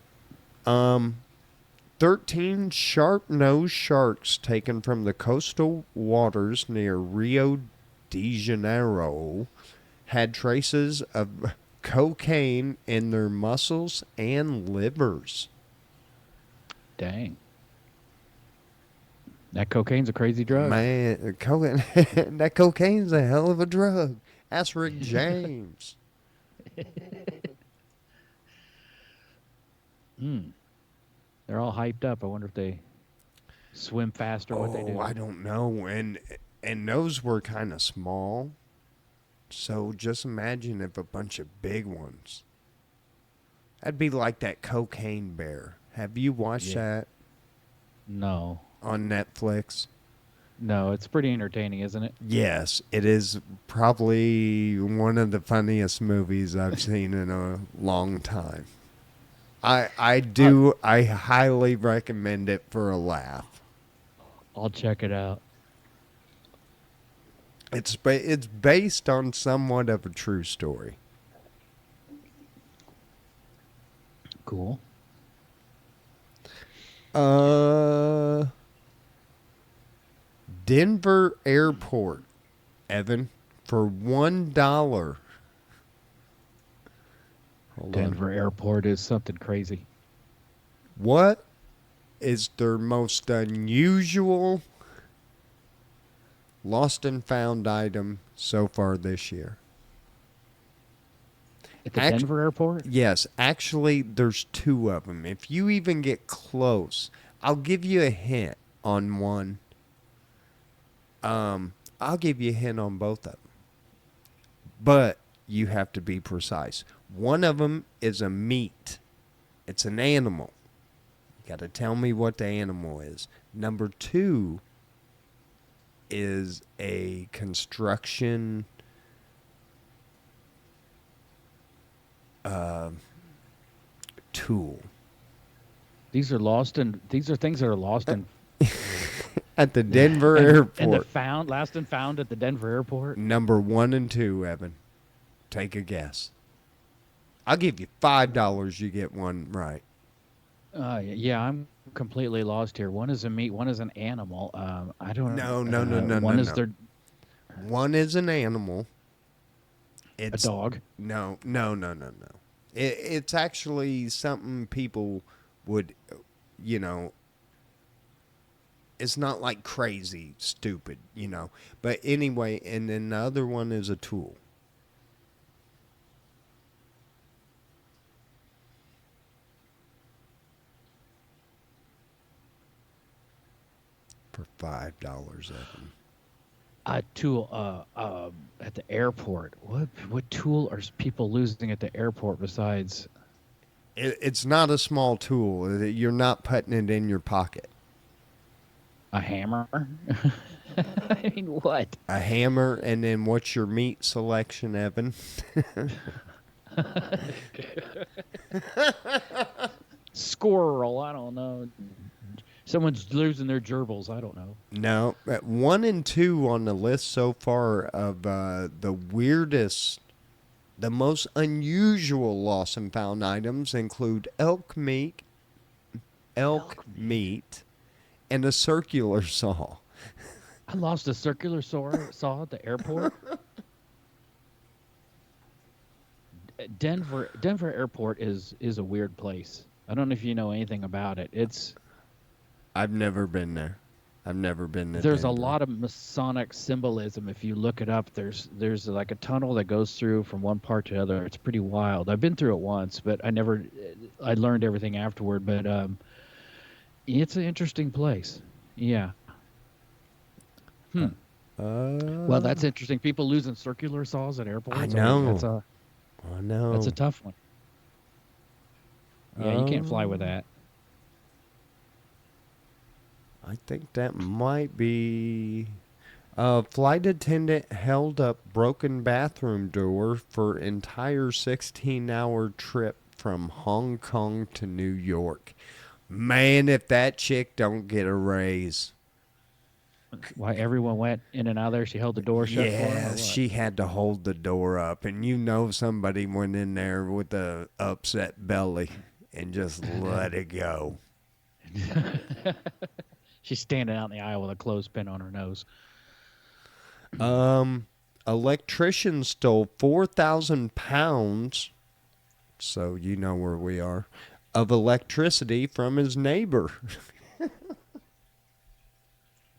13 sharp-nosed sharks taken from the coastal waters near Rio de Janeiro had traces of cocaine in their muscles and livers. Dang. That cocaine's a crazy drug. Man, that cocaine's a hell of a drug. Ask Rick James. They're all hyped up. I wonder if they swim fast or what they do. I don't know. And those were kind of small. So just imagine if a bunch of big ones. That'd be like that cocaine bear. Have you watched that No. on Netflix? No, it's pretty entertaining, isn't it? Yes, it is probably one of the funniest movies I've seen in a long time. I highly recommend it for a laugh. I'll check it out. It's based on somewhat of a true story. Cool. Denver Airport, Evan, for $1. Denver Airport is something crazy. What is their most unusual lost and found item so far this year? At the Denver Airport? Yes, actually, there's two of them. If you even get close, I'll give you a hint on one. I'll give you a hint on both of them. But you have to be precise. One of them is a meat. It's an animal. You got to tell me what the animal is. Number two is a construction tool. These are things that are lost in at the Denver airport. And the last and found at the Denver airport. Number 1 and 2, Evan. Take a guess. I'll give you $5. You get one right. Yeah, I'm completely lost here. One is a meat. One is an animal. I don't know. No. One is their. One is an animal. A It's dog. no, no, no, no, no. It's actually something people would, you know, it's not like crazy stupid, you know. But anyway, and then the other one is a tool. For $5, Evan. A tool at the airport. What tool are people losing at the airport besides It's not a small tool. You're not putting it in your pocket. a hammer? I mean, what? A hammer, and then what's your meat selection, Evan? Squirrel. I don't know. Someone's losing their gerbils. I don't know. No, 1 and 2 on the list so far of the weirdest, the most unusual lost and found items include elk meat, and a circular saw. I lost a circular saw at the airport. Denver Airport is a weird place. I don't know if you know anything about it. I've never been there. I've never been to There's a Denver. lot of Masonic symbolism. If you look it up, there's like a tunnel that goes through from one part to the other. It's pretty wild. I've been through it once, but I learned everything afterward. But it's an interesting place. Yeah. Well, that's interesting. People losing circular saws at airports. I know. I know. That's a tough one. Yeah, you can't fly with that. I think that might be. A flight attendant held up broken bathroom door for entire 16-hour trip from Hong Kong to New York. Man, if that chick don't get a raise. Why everyone went in and out of there? She held the door shut for him, or Yeah, what? she had to hold the door up, and you know somebody went in there with a upset belly and just let it go. She's standing out in the aisle with a clothespin on her nose. Electrician stole 4,000 pounds, so you know where we are, of electricity from his neighbor.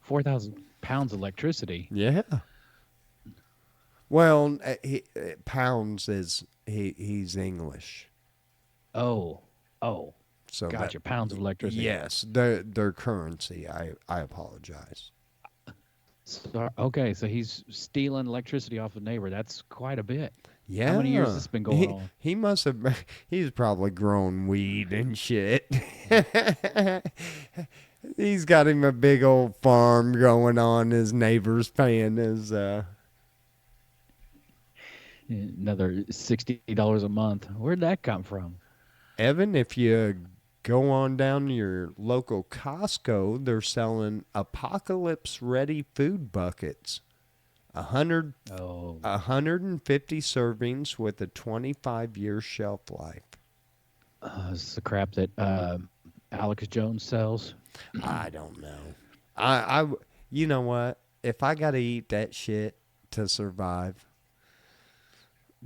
4,000 pounds of electricity. Yeah. Well, pounds is he's English, Oh, so gotcha. Pounds of electricity. Yes, their currency. I apologize. So, okay, so he's stealing electricity off a neighbor. That's quite a bit. Yeah. How many years has this been going on? He must have. He's probably grown weed and shit. He's got him a big old farm going on. His neighbor's paying his. Another $60 a month. Where'd that come from? Evan, if you go on down to your local Costco, they're selling apocalypse-ready food buckets. 150 servings with a 25-year shelf life. This is the crap that Alex Jones sells. I don't know. You know what? If I got to eat that shit to survive,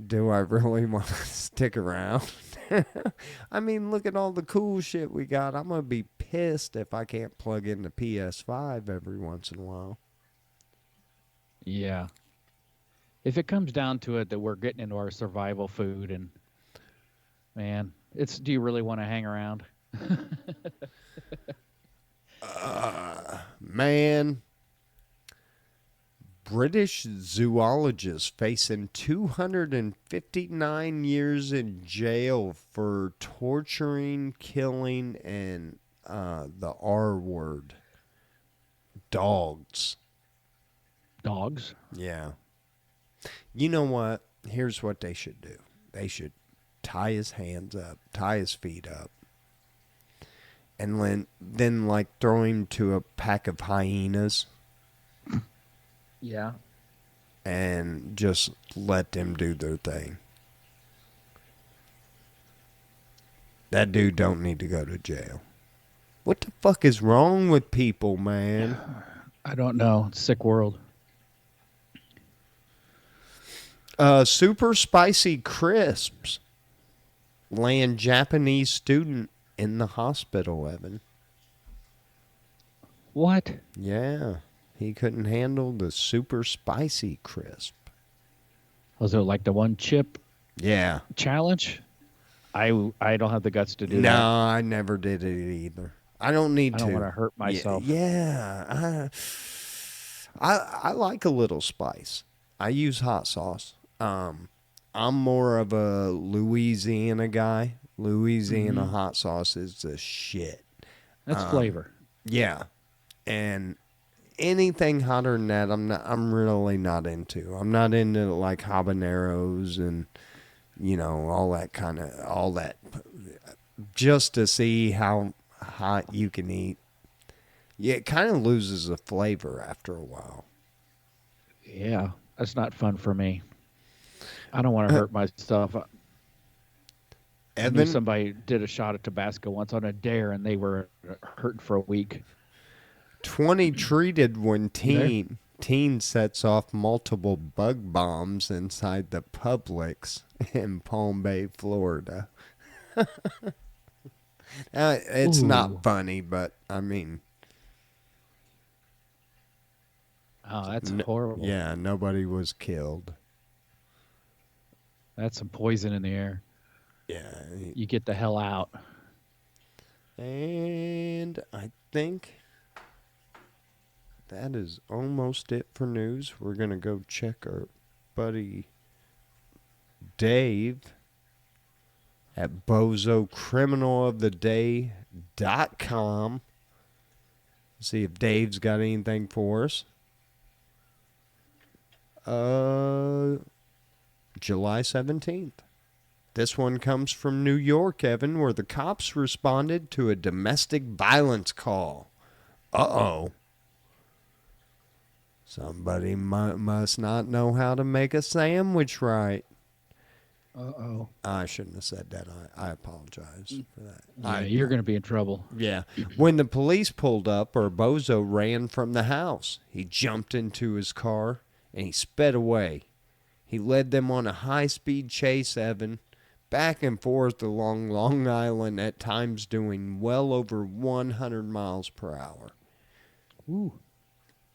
do I really want to stick around? I mean, look at all the cool shit we got. I'm going to be pissed if I can't plug in the PS5 every once in a while. Yeah. If it comes down to it that we're getting into our survival food and, man, do you really want to hang around? Man. British zoologist facing 259 years in jail for torturing, killing, and the R word. Dogs. Dogs? Yeah. You know what? Here's what they should do. They should tie his hands up, tie his feet up, and then like throw him to a pack of hyenas. Yeah. And just let them do their thing. That dude don't need to go to jail. What the fuck is wrong with people, man? I don't know. Sick world. Super spicy crisps land Japanese student in the hospital, Evan. What? Yeah, he couldn't handle the super spicy crisp. Was it like the one chip Yeah. challenge? I don't have the guts to do No, that. I never did it either. I don't need I to. don't want to hurt Yeah, myself. yeah. I like a little spice. I use hot sauce. I'm more of a Louisiana guy. Louisiana hot sauce is the shit. That's flavor. Yeah, and anything hotter than that, I'm really not into. I'm not into like habaneros and all that. Just to see how hot you can eat. Yeah, it kind of loses the flavor after a while. Yeah, that's not fun for me. I don't want to hurt myself. I knew Evan, somebody did a shot of Tabasco once on a dare, and they were hurting for a week. 20 treated when You there? teen sets off multiple bug bombs inside the Publix in Palm Bay, Florida. It's Ooh. not funny, but I mean, Oh, that's horrible. yeah, nobody was killed. That's some poison in the air. Yeah, You get the hell out. and I think that is almost it for news. We're going to go check our buddy Dave at bozocriminaloftheday.com. See if Dave's got anything for us. July 17th. This one comes from New York, Evan, where the cops responded to a domestic violence call. Uh-oh. Somebody must not know how to make a sandwich right. Uh-oh. I shouldn't have said that. I apologize for that. Yeah, you're going to be in trouble. Yeah. When the police pulled up, Bozo ran from the house. He jumped into his car and he sped away. He led them on a high-speed chase, Evan, back and forth along Long Island, at times doing well over 100 miles per hour. Ooh.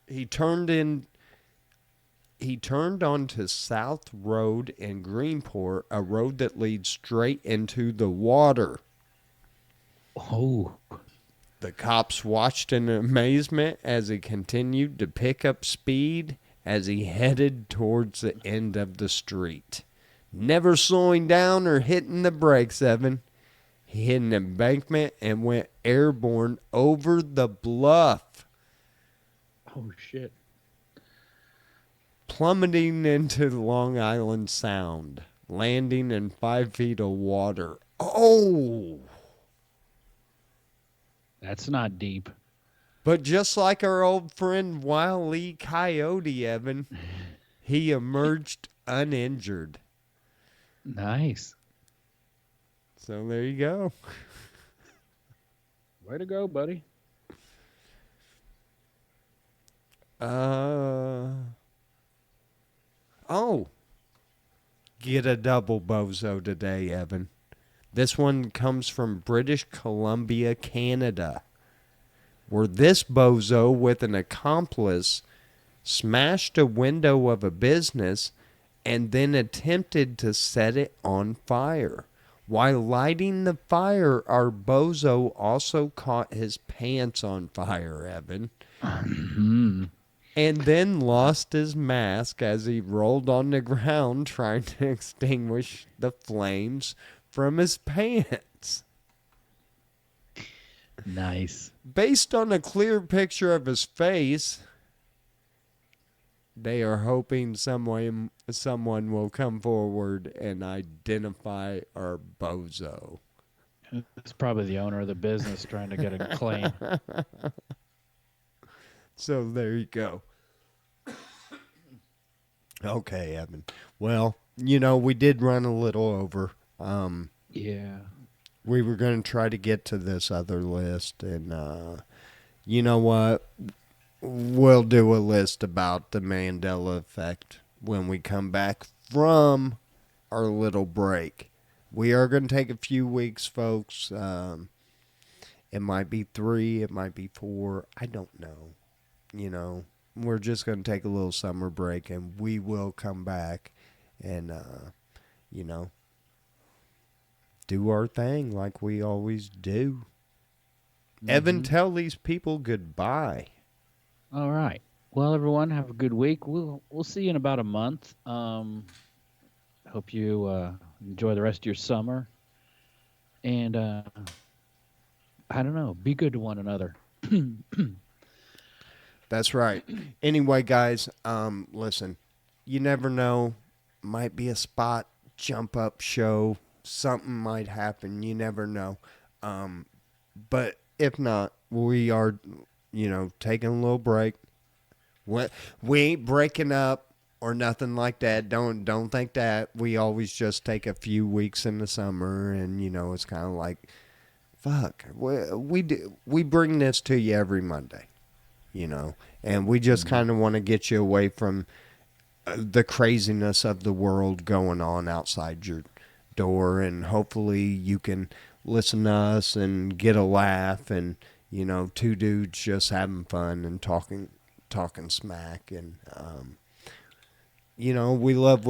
He turned onto South Road in Greenport, a road that leads straight into the water. Oh. The cops watched in amazement as he continued to pick up speed as he headed towards the end of the street. Never slowing down or hitting the brakes, Evan. He hit an embankment and went airborne over the bluff, Oh, shit. plummeting into Long Island Sound, landing in 5 feet of water. Oh! That's not deep. But just like our old friend Wile E. Coyote, Evan, he emerged uninjured. Nice. So there you go. Way to go, buddy. Oh. Get a double bozo today, Evan. This one comes from British Columbia, Canada, where this bozo with an accomplice smashed a window of a business and then attempted to set it on fire. While lighting the fire, our bozo also caught his pants on fire, Evan, and then lost his mask as he rolled on the ground trying to extinguish the flames from his pants. Nice. Based on a clear picture of his face, they are hoping someone will come forward and identify our bozo. It's probably the owner of the business trying to get a claim. So there you go. Okay, Evan. Well, we did run a little over. Yeah. We were going to try to get to this other list, and you know what? We'll do a list about the Mandela effect when we come back from our little break. We are going to take a few weeks, folks. It might be 3, it might be 4. I don't know. You know, we're just going to take a little summer break and we will come back and, you know, do our thing like we always do. Evan, tell these people goodbye. All right. Well, everyone, have a good week. We'll see you in about a month. Hope you enjoy the rest of your summer, and I don't know, be good to one another. That's right. Anyway, guys, listen, you never know. Might be a spot jump up show. Something might happen. You never know. But if not, we are, taking a little break. We ain't breaking up or nothing like that. Don't think that. We always just take a few weeks in the summer, and it's kind of like, fuck. We bring this to you every Monday, and we just kind of want to get you away from the craziness of the world going on outside your door, and hopefully you can listen to us and get a laugh, and two dudes just having fun and talking smack, and we love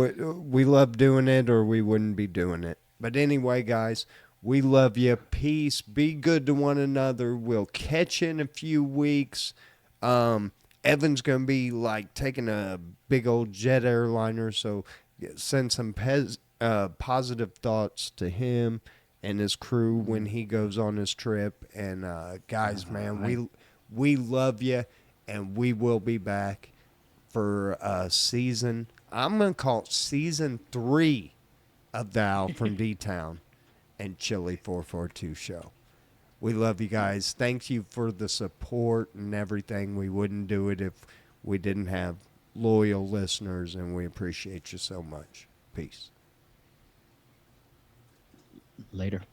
doing it, or we wouldn't be doing it. But anyway, guys, we love you. Peace. Be good to one another. We'll catch you in a few weeks. Evan's going to be like taking a big old jet airliner, so send some positive thoughts to him and his crew when he goes on his trip. And guys, man, we love you, and we will be back for season. I'm going to call it season 3 of the AlfromDtown&Chili442 Show. We love you guys. Thank you for the support and everything. We wouldn't do it if we didn't have loyal listeners, and we appreciate you so much. Peace. Later.